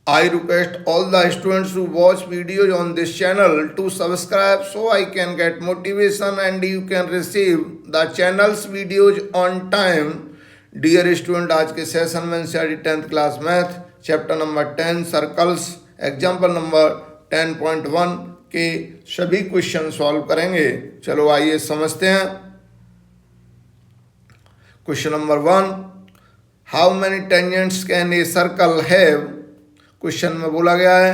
I request all the students who watch videos on this channel to subscribe so I can get motivation and you can receive the channel's videos on time. Dear student, आज के session में NCERT 10th class math chapter number 10 circles example number 10.1 के सभी question solve करेंगे। चलो आइए समझते हैं। Question number 1, how many tangents can a circle have. Question में बोला गया है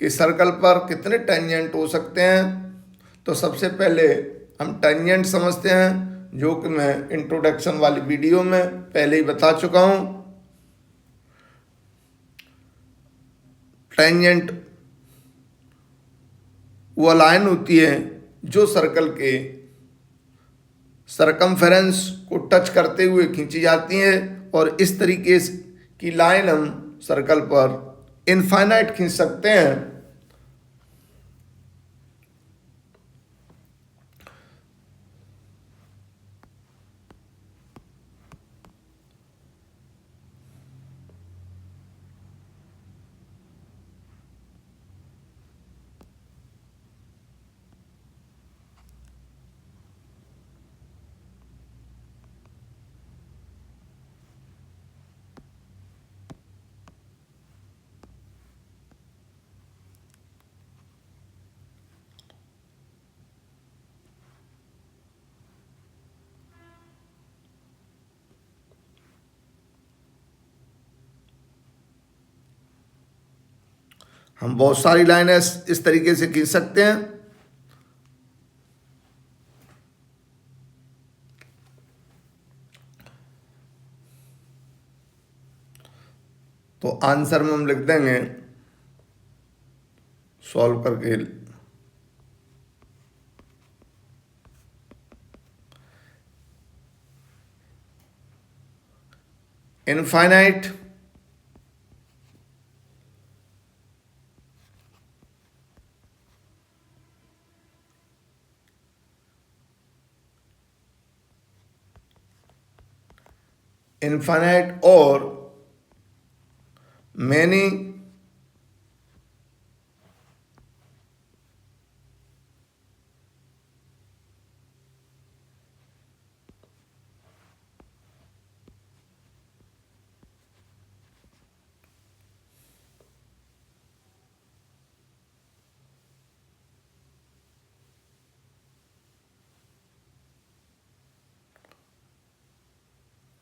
कि सर्कल पर कितने टेंजेंट हो सकते हैं। तो सबसे पहले हम टेंजेंट समझते हैं, जो कि मैं इंट्रोडक्शन वाली वीडियो में पहले ही बता चुका हूं। टेंजेंट वो लाइन होती है जो सर्कल के सरकमफेरेंस को टच करते हुए खींची जाती है, और इस तरीके की लाइन हम सर्कल पर इनफाइनाइट खींच सकते हैं। हम बहुत सारी लाइनें इस तरीके से खींच सकते हैं। तो आंसर में हम लिख देंगे सॉल्व करके, इनफाइनाइट इनफाइनाइट और many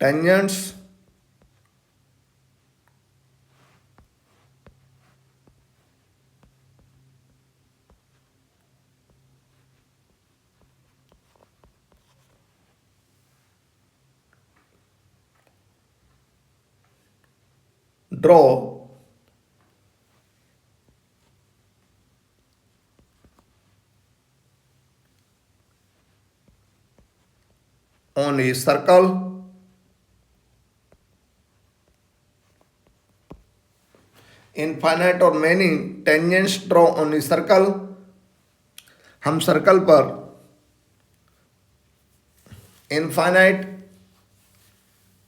tangents draw on a circle infinite और many tangents draw on a circle. हम सर्कल पर इनफाइनाइट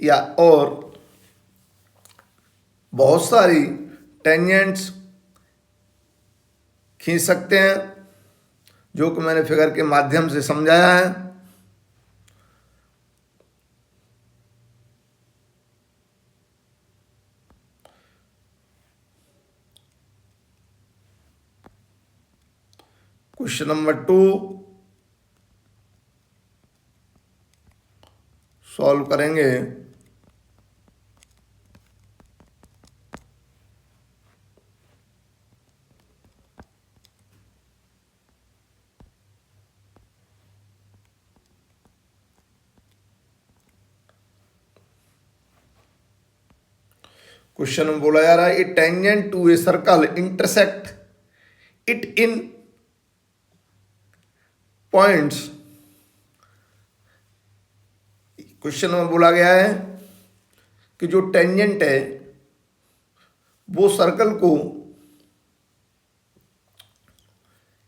या और बहुत सारी टेंजेंट्स खींच सकते हैं, जो कि मैंने फिगर के माध्यम से समझाया है। क्वेश्चन नंबर 2 सॉल्व करेंगे। क्वेश्चन में बोला जा रहा है, a tangent to a circle intersect it in points. Question में बोला गया है कि जो टेंजेंट है वो सर्कल को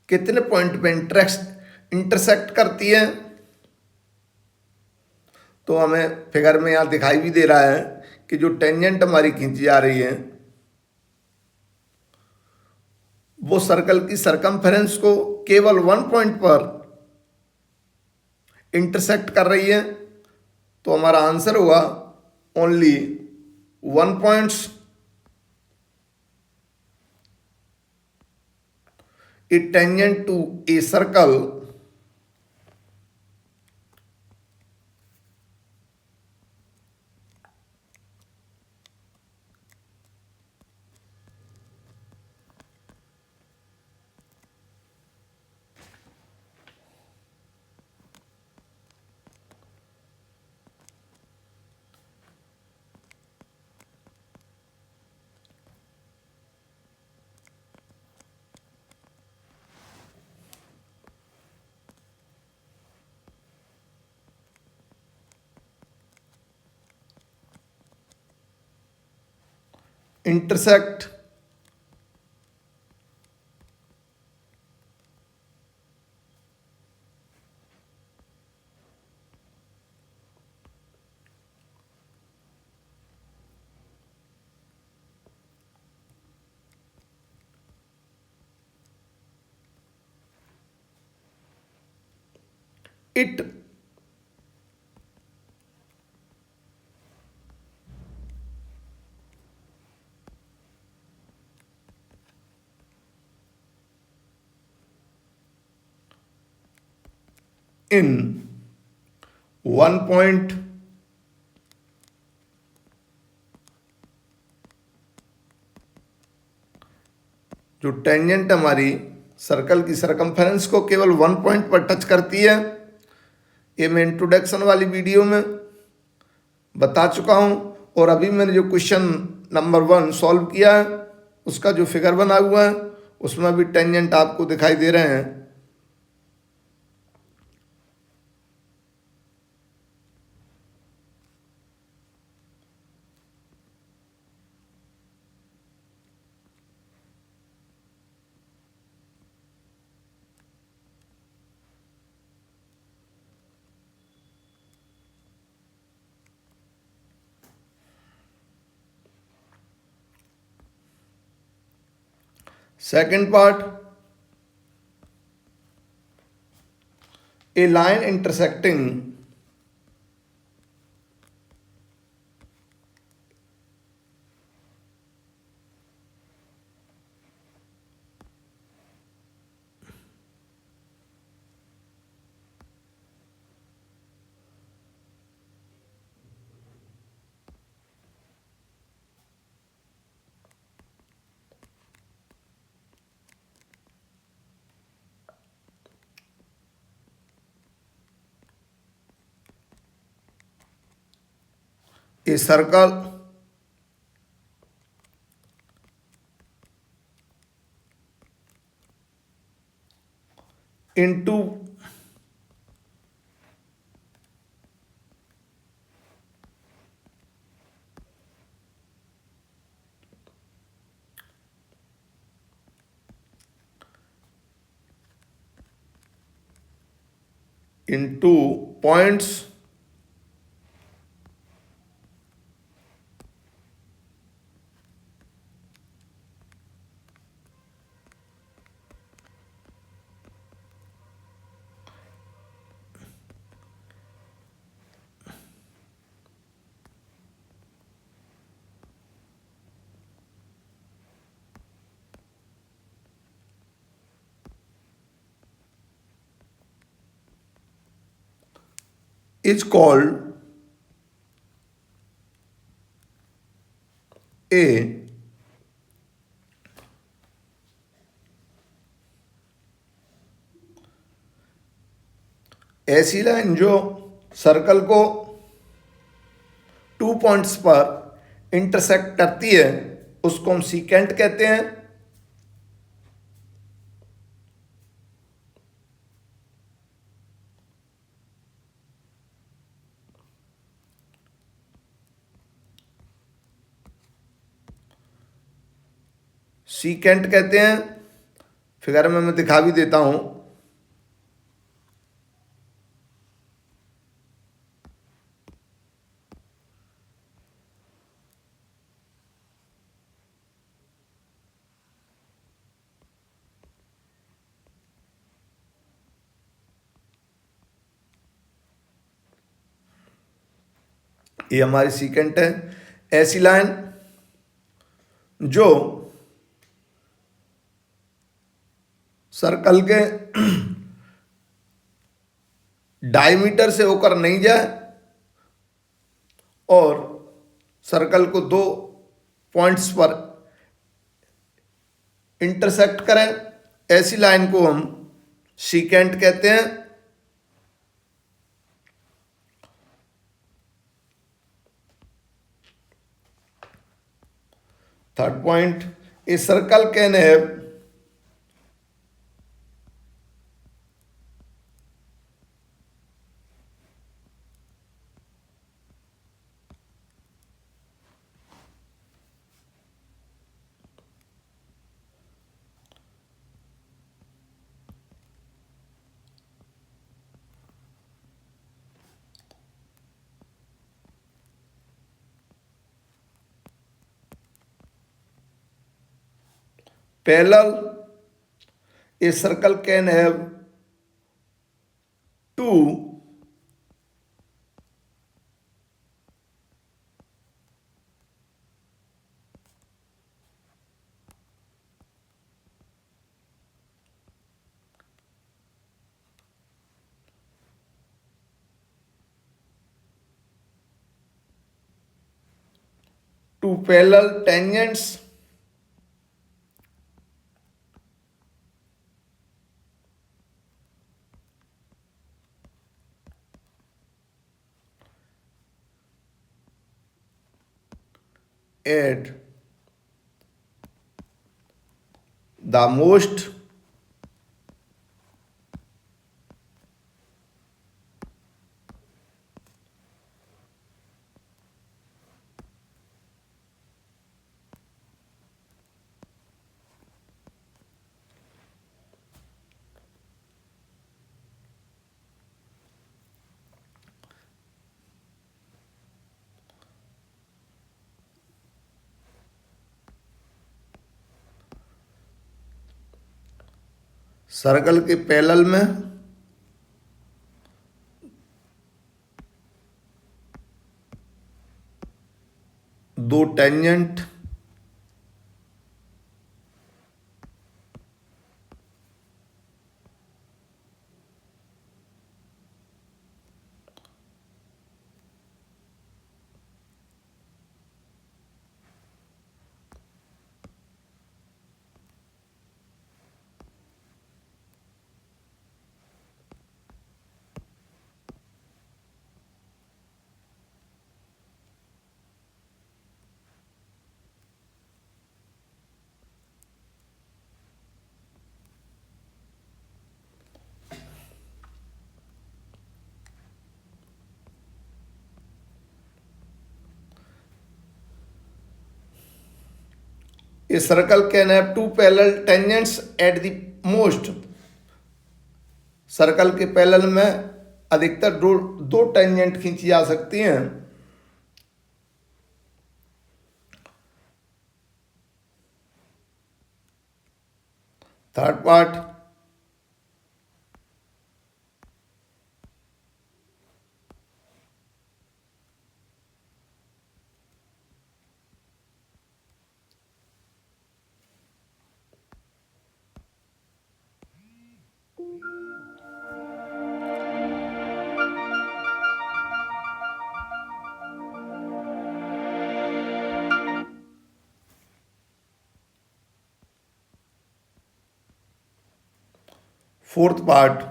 कितने पॉइंट पे इंटरसेक्ट करती है। तो हमें फिगर में यहाँ दिखाई भी दे रहा है कि जो टेंजेंट हमारी खींची जा रही है वो सर्कल की सरकमफेरेंस को केवल वन पॉइंट पर इंटरसेक्ट कर रही है, तो हमारा आंसर होगा only one points. A tangent to a circle intersect it in one point जो टेंजेंट हमारी सर्कल की सरकमफेरेंस को केवल वन पॉइंट पर टच करती है, ये मैं इंट्रोडक्शन वाली वीडियो में बता चुका हूँ। और अभी मैंने जो क्वेश्चन नंबर 1 सॉल्व किया है, उसका जो फिगर बना हुआ है उसमें भी टेंजेंट आपको दिखाई दे रहे हैं। Second part, a line intersecting a circle into points is called a ऐसी लाइन जो सर्कल को 2 पॉइंट्स पर इंटरसेक्ट करती है उसको हम सीकेंट कहते हैं। सीकेंट कहते हैं, फिगर में मैं दिखा भी देता हूं। ये हमारी सीकेंट है। ऐसी लाइन जो सर्कल के डायमीटर से होकर नहीं जाए और सर्कल को दो पॉइंट्स पर इंटरसेक्ट करें, ऐसी लाइन को हम सीकेंट कहते हैं। Third point, a circle can have parallel, a circle can have two parallel tangents at the most circle के पैरेलल में दो tangent A circle can have two parallel tangents at the most. Circle के parallel में अधिकतर दो दो tangent खींची जा सकती हैं। Third part, fourth part,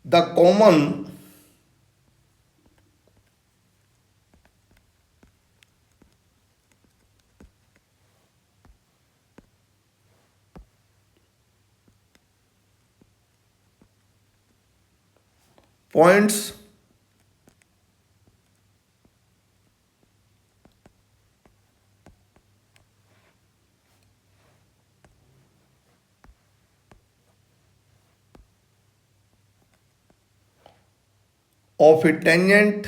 the common points of a tangent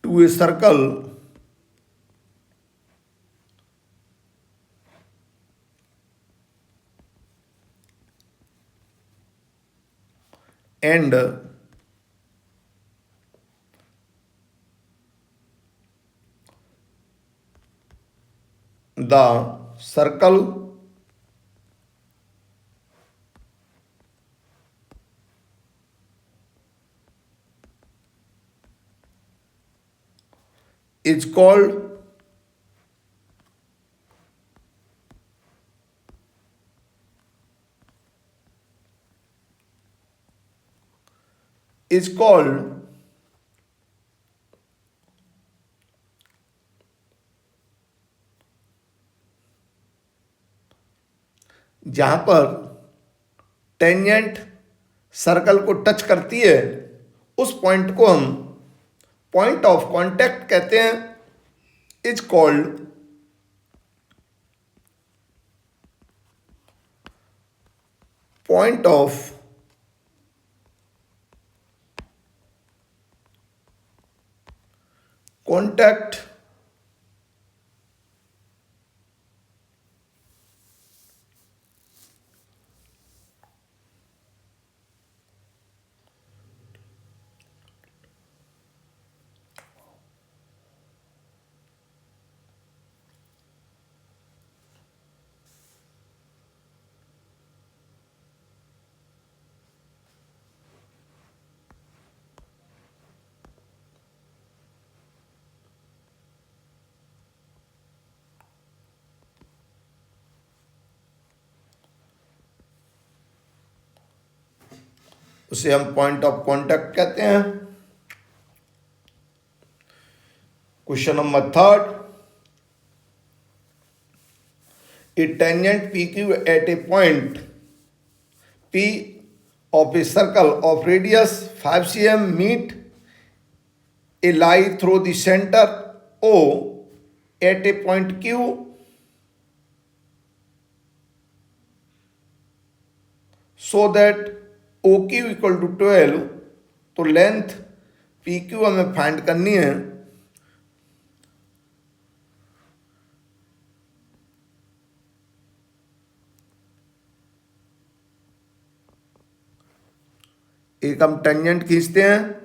to a circle and the circle is called is called जहां पर टेंजेंट सर्कल को टच करती है उस पॉइंट को हम पॉइंट ऑफ कांटेक्ट कहते हैं, is called point of contact उसे हम पॉइंट ऑफ कांटेक्ट कहते हैं। Question number third, a tangent PQ at a point P of a circle of radius 5 cm meet a line through the center O at a point Q so that OQ equal to 12। तो length PQ हमें find करनी है। एक हम tangent खींचते हैं,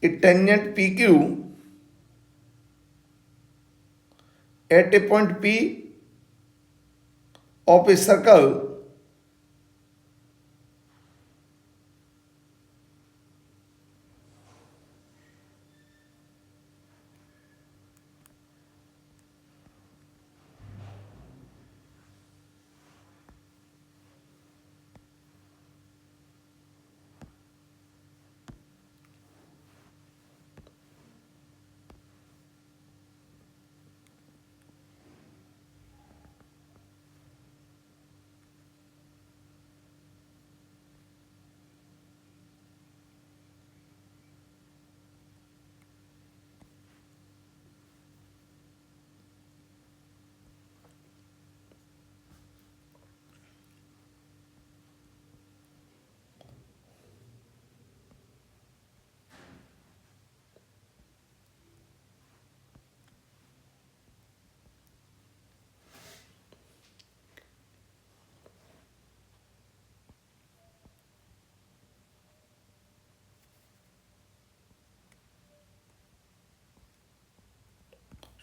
a tangent PQ at a point P of a circle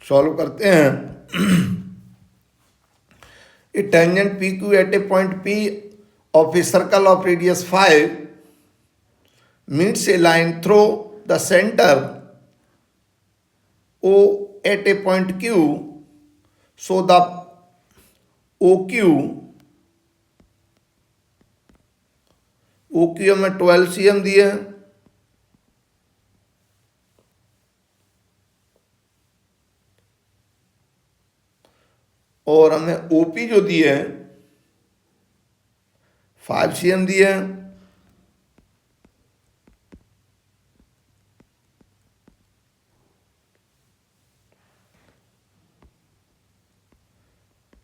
solve करते हैं। A tangent PQ at a point P of a circle of radius 5 meets a line through the center O at a point Q, so the OQ हमें 12 cm दिए हैं और हमें OP जो दिए हैं 5 cm दिए हैं।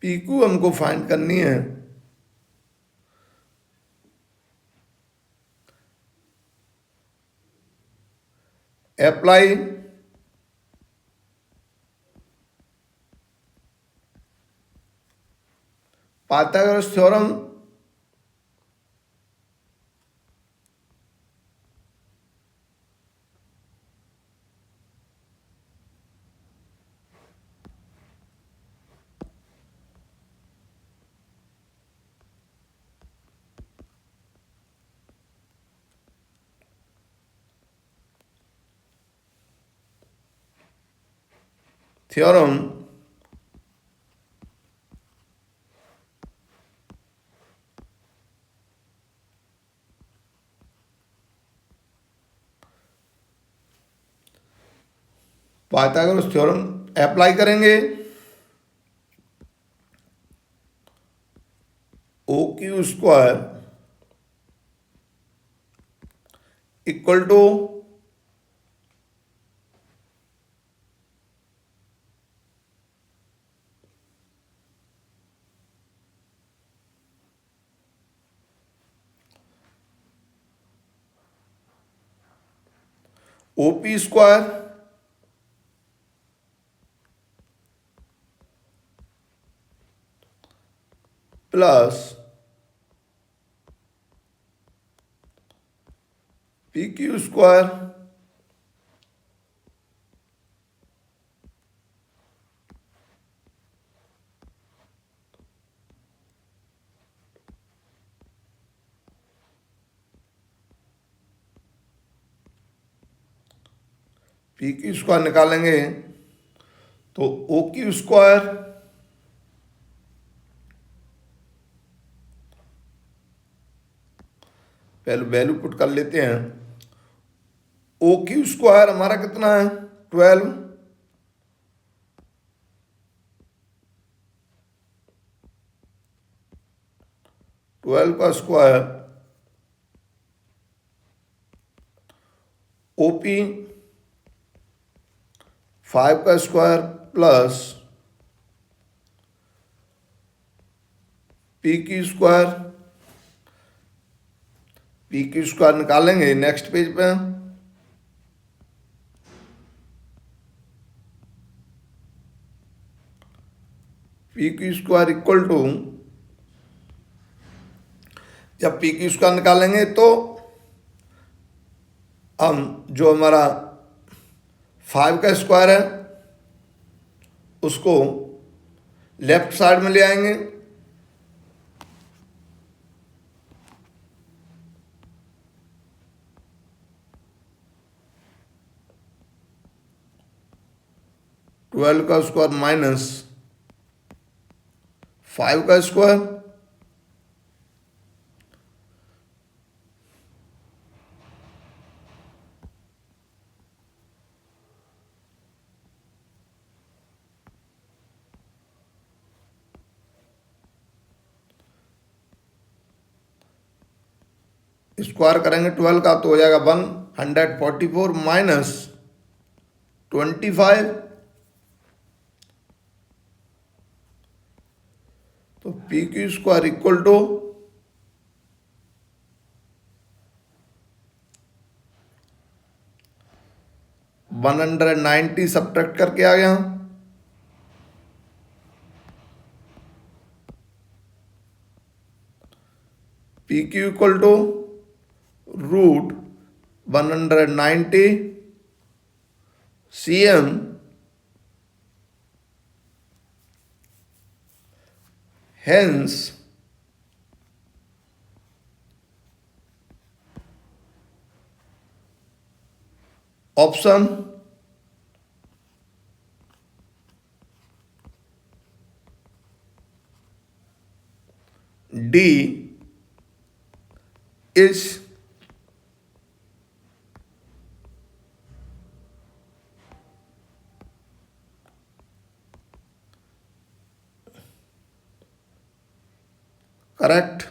पीक्यू हमको फाइंड करनी है। Apply Pythagoras theorem. Theorem Pythagoras theorem apply करेंगे। O Q square equal to OP square plus P Q square P Q square निकालेंगे तो ओ क्यू स्क्वायर पहले वैल्यू पुट कर लेते हैं। ओ क्यू स्क्वायर हमारा कितना है 12। का स्क्वायर ओपी 5 का square plus P Q square. P Q square निकालेंगे नेक्स्ट पेज पे। P Q square equal to, जब पी क्यू स्क्वायर निकालेंगे तो हम जो हमारा 5 का स्क्वायर है उसको लेफ्ट साइड में ले आएंगे। ट्वेल्व का स्क्वायर माइनस 5 का स्क्वायर स्क्वायर करेंगे 12 का तो हो जाएगा 144 माइनस 25। तो P Q square equal to 190 subtract करके आ गया। P Q equal to root 190 cm hence option D is correct।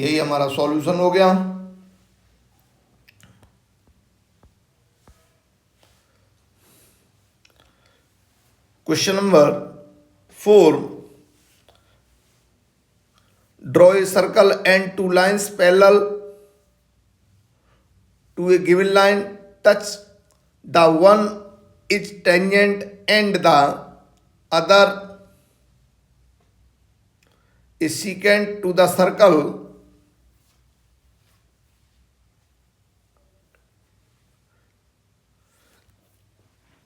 यही हमारा सॉल्यूशन हो गया। Question number 4, draw a circle and two lines parallel to a given line touch, the one is tangent and the other is secant to the circle.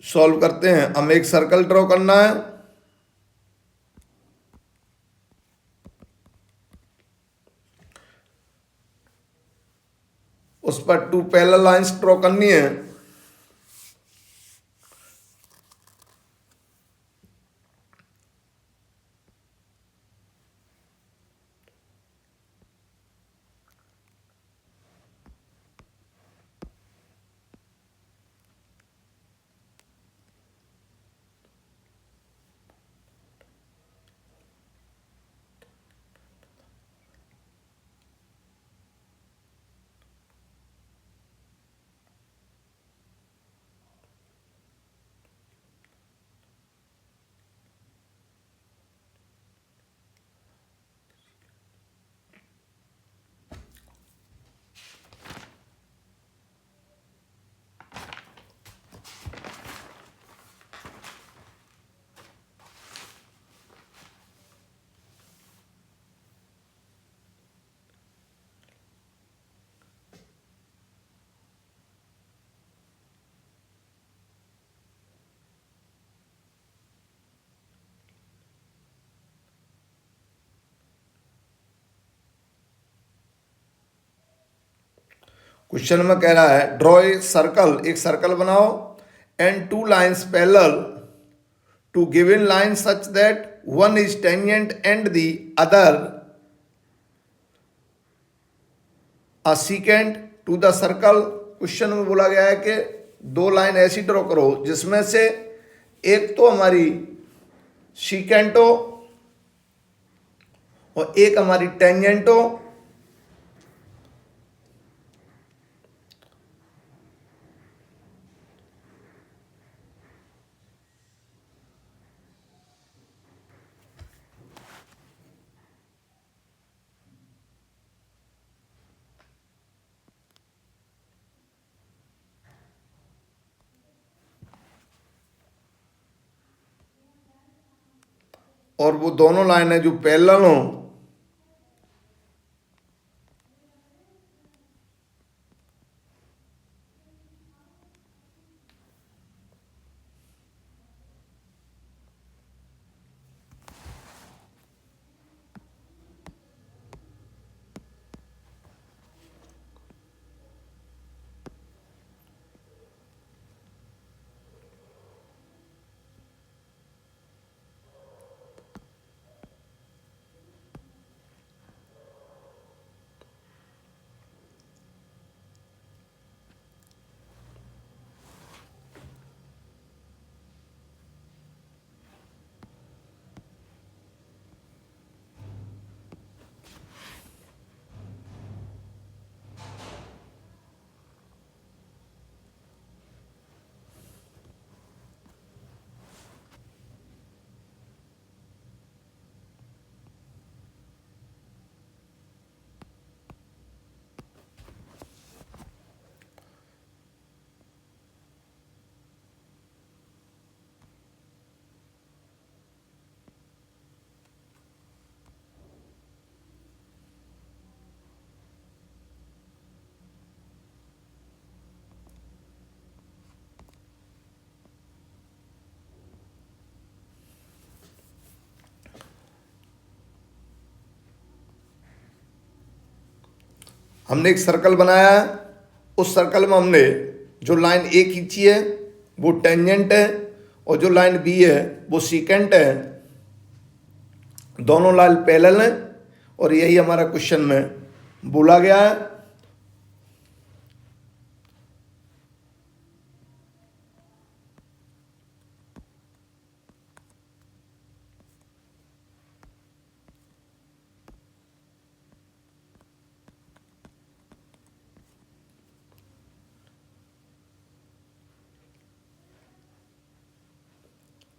Solve करते हैं। हमें एक circle draw करना है, उस पर टू पैरेलल लाइंस ड्रॉ करनी है। क्वेश्चन में कह रहा है ड्रॉ ए सर्कल, एक सर्कल बनाओ, and two lines parallel to given line such that one is tangent and the other a secant to the circle. Question में बोला गया है कि दो लाइन ऐसी ड्रॉ करो जिसमें से एक तो हमारी सीकेंट हो और एक हमारी टेंजेंट हो। और वो दोनों लाइनें जो पैरेलल हों हमने एक सर्कल बनाया है, उस सर्कल में हमने जो लाइन ए खींची है वो टेंजेंट है और जो लाइन बी है वो सीकेंट है। दोनों लाइन पैरेलल हैं और यही हमारा क्वेश्चन में बोला गया है।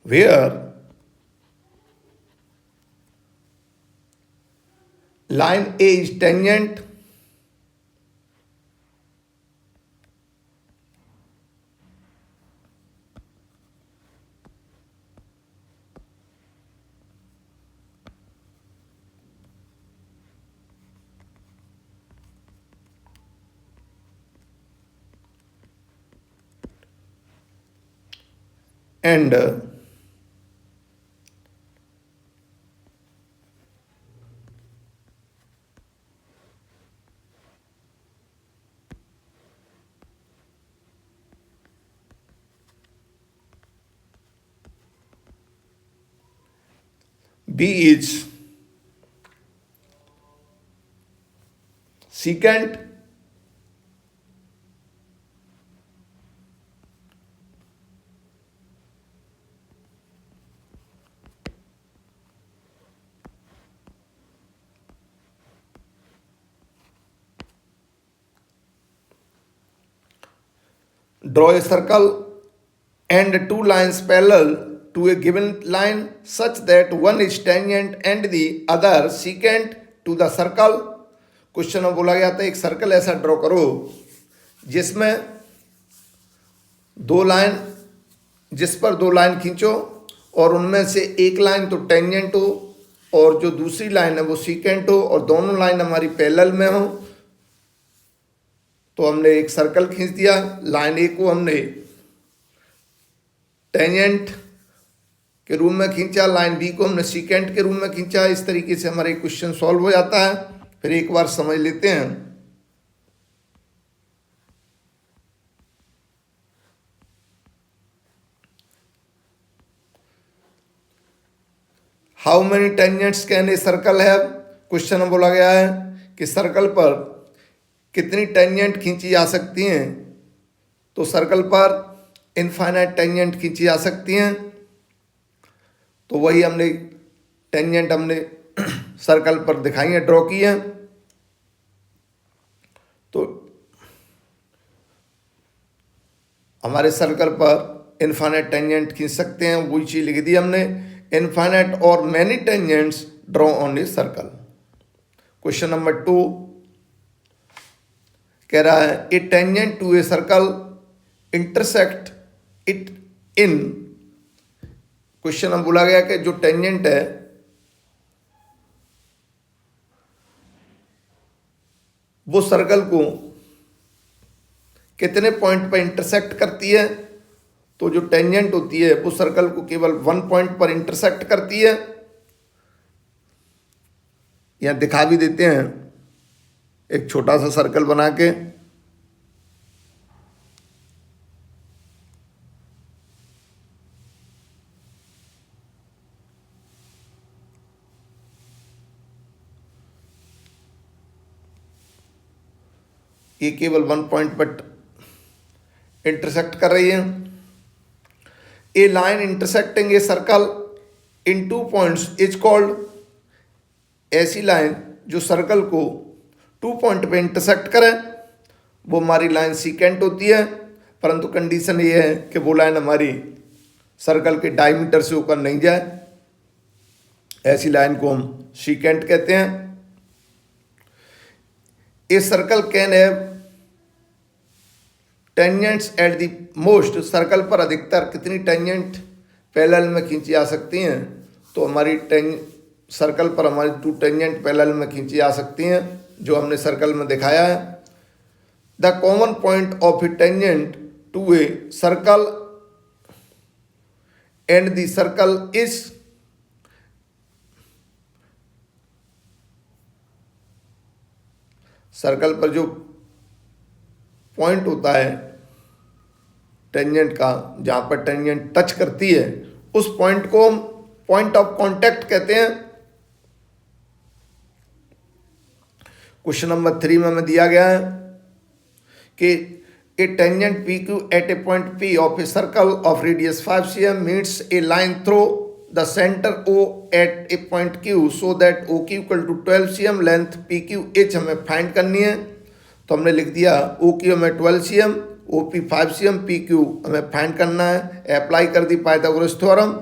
where line A is tangent and B is secant draw a circle and two lines parallel to a given line such that one is tangent and the other secant to the circle। Question में बोला गया था एक circle ऐसा draw करो जिसमें जिस पर दो लाइन खींचो और उनमें से एक लाइन तो टेंजेंट हो और जो दूसरी लाइन है वो सीकेंट हो और दोनों लाइन हमारी पैरेलल में हो। तो हमने एक सर्कल खींच दिया, लाइन ए को हमने टेंजेंट के रूप में खींचा, लाइन बी को हमने सीकेंट के रूप में खींचा। इस तरीके से हमारा एक क्वेश्चन सॉल्व हो जाता है। फिर एक बार समझ लेते हैं। How many tangents can a circle have. Question में बोला गया है कि सर्कल पर कितनी टेंजेंट खींची जा सकती हैं। तो सर्कल पर इनफाइनाइट टेंजेंट खींची जा सकती हैं। तो वही हमने टेंजेंट सर्कल पर दिखाई है, ड्रॉ की है। तो हमारे सर्कल पर इनफाइनाइट टेंजेंट खींच सकते हैं, वही चीज लिख दी हमने। इनफाइनाइट और many tangents draw on a circle. Question number 2 कह रहा है a tangent to a circle intersect it in. Question में बोला गया कि जो टेंजेंट है वो सर्कल को कितने पॉइंट पर इंटरसेक्ट करती है। तो जो टेंजेंट होती है वो सर्कल को केवल 1 पॉइंट पर इंटरसेक्ट करती है। यहां दिखा भी देते हैं एक छोटा सा सर्कल बना के। ये केवल 1 पॉइंट पर इंटरसेक्ट कर रही है। A line intersecting a circle in 2 points is called. ऐसी लाइन जो सर्कल को 2 पॉइंट पे इंटरसेक्ट करे वो हमारी लाइन सीकेंट होती है। परंतु कंडीशन ये है कि वो लाइन हमारी सर्कल के डायमीटर से ऊपर नहीं जाए। ऐसी लाइन को हम सीकेंट कहते हैं। A circle can have tangents at the most. Circle पर अधिकतर कितनी टेंजेंट पैरेलल में खींची जा सकती हैं। तो हमारी सर्कल पर हमारी 2 टेंजेंट पैरेलल में खींची जा सकती हैं जो हमने सर्कल में दिखाया है। The common point of a tangent to a circle and the circle is. Circle पर जो पॉइंट होता है टेंजेंट का, जहां पर टेंजेंट टच करती है, उस पॉइंट को हम पॉइंट ऑफ कांटेक्ट कहते हैं। क्वेश्चन नंबर 3 में हमें दिया गया है कि a tangent P Q at a point P of a circle of radius 5 cm meets a line through the centre O at a point Q so that O Q equal to 12 cm length P Q एच हमें find करनी है। तो हमने लिख दिया O Q हमें 12 cm, O P 5 cm, P Q हमें फाइंड करना है। अप्लाई कर दी पाइथागोरस थ्योरम।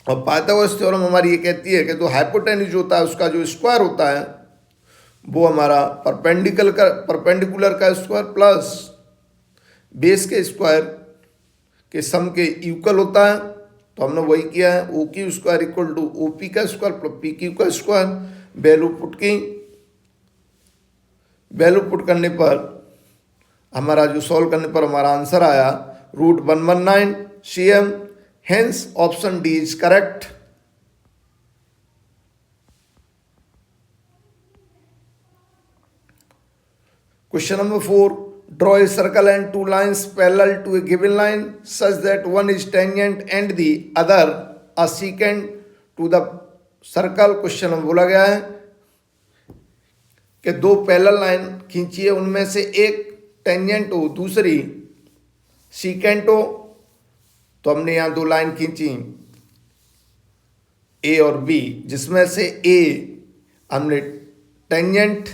और पाइथागोरस थ्योरम हमारी ये कहती है कि जो हाइपोटेन्यूज होता है उसका जो स्क्वायर होता है वो हमारा परपेंडिकुलर का स्क्वायर प्लस बेस के स्क्वायर के सम के इक्वल होता है। तो हमने वही किया है, O Q square equal to O P का स्क्वायर प्लस पी क्यू का स्क्वायर। वैल्यू पुट करने पर हमारा जो सॉल्व करने पर हमारा आंसर आया √119 cm। Hence option D is correct. Question number 4. Draw a circle and two lines parallel to a given line such that one is tangent and the other a secant to the circle. Question में बोला गया है कि दो parallel line खींचिए, उनमें से एक tangent हो दूसरी सीकेंट हो। तो हमने यहाँ दो लाइन खींची ए और बी, जिसमें से ए हमने टेंजेंट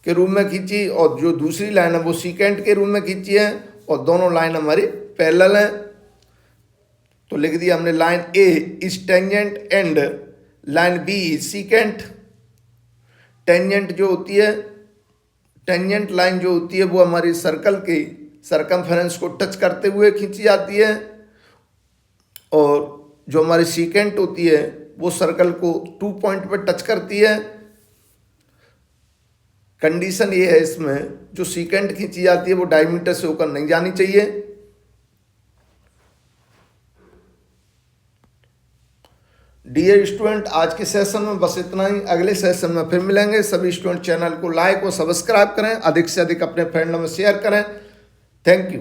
के रूप में खींची और जो दूसरी लाइन है वो सीकेंट के रूप में खींची है, और दोनों लाइन हमारी पैरेलल हैं। तो लिख दिया हमने line A is tangent and line B is secant. Tangent जो होती है, टेंजेंट लाइन जो होती है वो हमारी सर्कल के सरकमफेरेंस को टच करते हुए खींची जाती है, और जो हमारी सीकेंट होती है वो सर्कल को 2 पॉइंट पर टच करती है। कंडीशन ये है इसमें, जो सीकेंट खींची जाती है वो डायमीटर से होकर नहीं जानी चाहिए। डियर स्टूडेंट, आज के सेशन में बस इतना ही। अगले सेशन में फिर मिलेंगे। सभी स्टूडेंट चैनल को लाइक और सब्सक्राइब करें, अधिक से अधिक अपने फ्रेंडों में शेयर करें। Thank you.